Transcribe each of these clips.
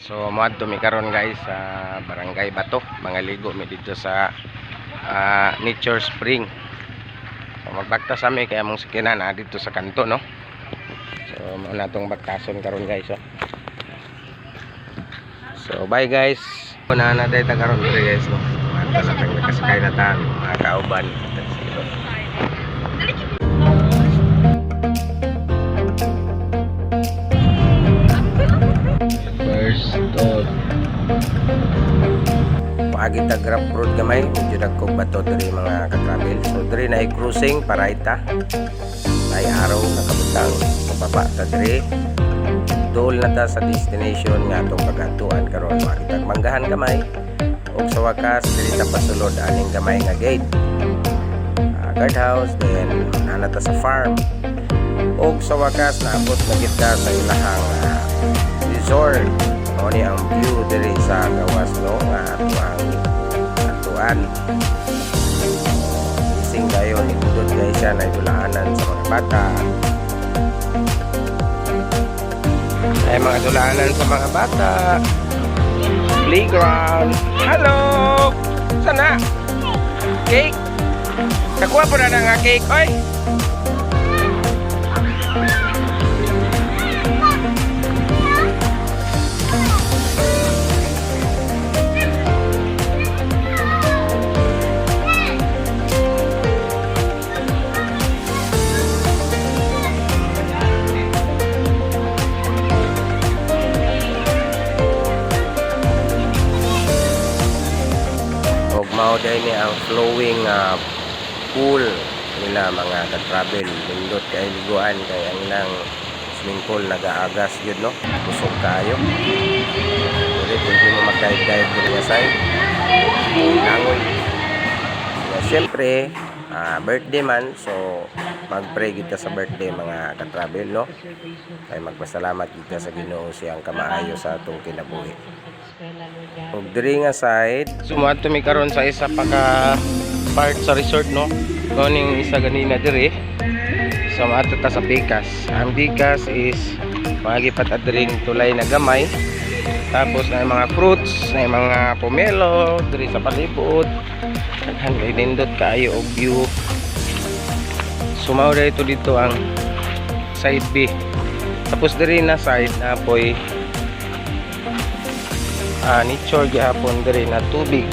So moadto mi karon guys sa Barangay Bato, mangaligo mi dito sa Nature Spring. So magbaktas kami kaya mong sikinan dito sa kanto, no. So mao na tong baktason karon guys, oh. So bye guys. Una na dayta karon guys, no. Mata sa kasakay na ta mga kauban. Paagi ta Grab Road gamay, medyo dagkog bato diri mga ka-travel. So diri na cruising para ita. Ay araw nakabutang pababa ta diri. Dol na ta sa destination nga atong pag-atuan karon. Makita manggahan gamay. Ug sa wakas diri ta pasulod aning gamay nga gate. Guardhouse, then ana ta sa farm. Ug sa wakas naabot na kita sa ilahang resort. Mao ni ang view diri sa gawas, no, nga atuan. Sing kayo ni tudod guys siya na dulaanan sa mga bata. Ay mga dulaanan sa mga bata. Playground. Hello! Sana? Cake? Nakuha po na nga cake, oy! Mao dai ni ang flowing pool nila mga ka-travel. Lindot kay liguan kay ang ilang swimming pool nagaagas yun, no. Kusog kayo. Dili pwede mo mag-dive diri nga side. Langoy. Siyempre, birthday man, so mag-pray kita sa birthday mga ka-travel, no. Kay magpasalamat kita sa Ginoo siyang kamaayo sa atong kinabuhi. Ug diri nga side, sumadto mi karon sa isa pa ka part sa resort, no. Kuning isa ganina diri. So maato ta sa Pikas. Ang Pikas is magipat adring tulay na gamay. Tapos na mga fruits, na mga pomelo diri sa palibot. Daghan kay nindot kaayo og view. Sumaw dito dito ang side B. Tapos diri na side na apoy nature gihapon diri na tubig,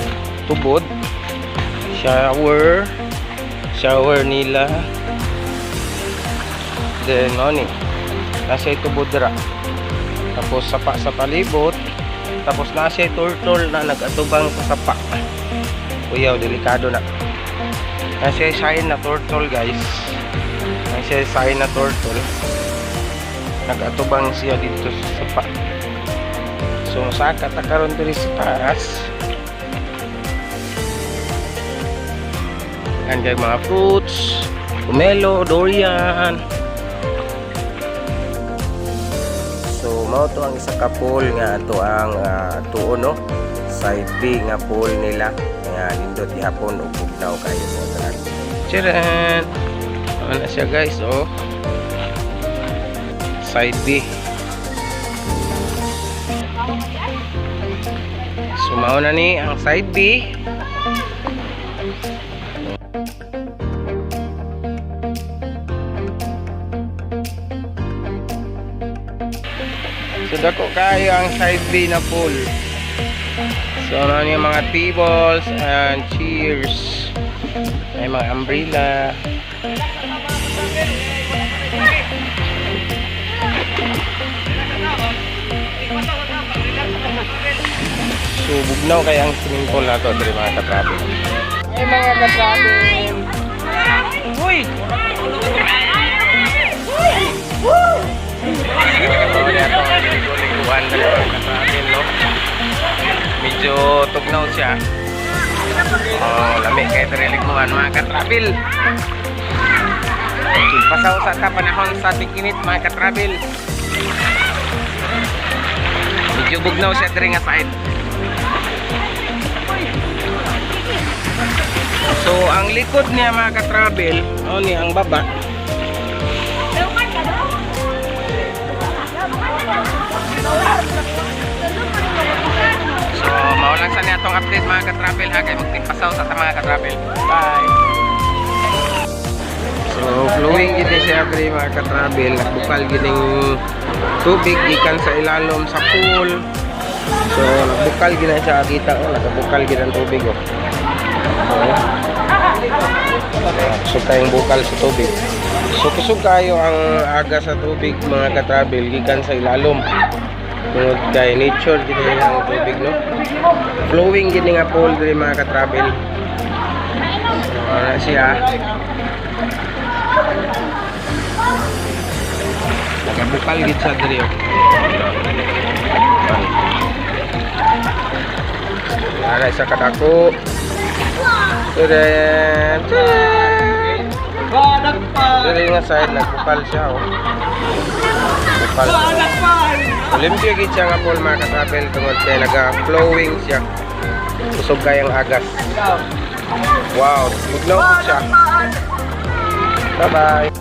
tubod, shower nila, then ni nasa tubod dira. Tapos sapa sa palibot, tapos nasa turtle na nagatubang sa sapa. Uyaw, delikado na. Nasa sign na turtle guys, nasa sign na turtle nagatubang siya dito sa sapa. So saka ta karon diri sa taas. Andyan mga fruits, pomelo, durian. So mao to ang isa ka pool nga ato ang tuon, no. Side B nga pool nila. Nga nindot gihapon ug bugnaw kayo sa tanan. Charan. Ano siya guys, oh. Side B. Sumao na ni ang side B. So dako kayo ang side B na pool. So ano yung mga tables and chairs. May mga umbrella. So bugnaw kay ang swimming pool na to diri mga ka-travel. Ay mga ka-travel. Uy! Woo! Oh, dito ang liguan na mga ka-travel, no. Medyo tugnaw siya. Oh, lami kay diri liguan mga ka-travel. Pasaw sa panahon sa tig-init mga ka-travel. Medyo bugnaw siya diri nga side. So ang likod niya mga ka-travel, ni ang baba. atong update mga ka-travel ha, kay magtipasaw sa mga ka-travel. Bye! So, flowing gini siya diri mga ka-travel, nagbukal gining tubig gikan sa ilalom sa pool. So, nagbukal gina siya kita oh, nagbukal gina ang tubig oh. So, tayong bukal sa tubig. So, kusog kayo ang aga sa tubig mga ka-travel gikan sa ilalom. Tungod kay nature gini ang tubig no. Flowing gini nga pool diri mga ka-travel. So, ana siya. Nagabukal gid sa diri oh. Ana isa kadako. Diri nga side nagbukal siya oh. Bukal. Olimpia gid siya nga pool mga ka-travel tungod kay naga-flowing siya. Kusog kayang agas. Wow, bugnaw siya. Bye-bye.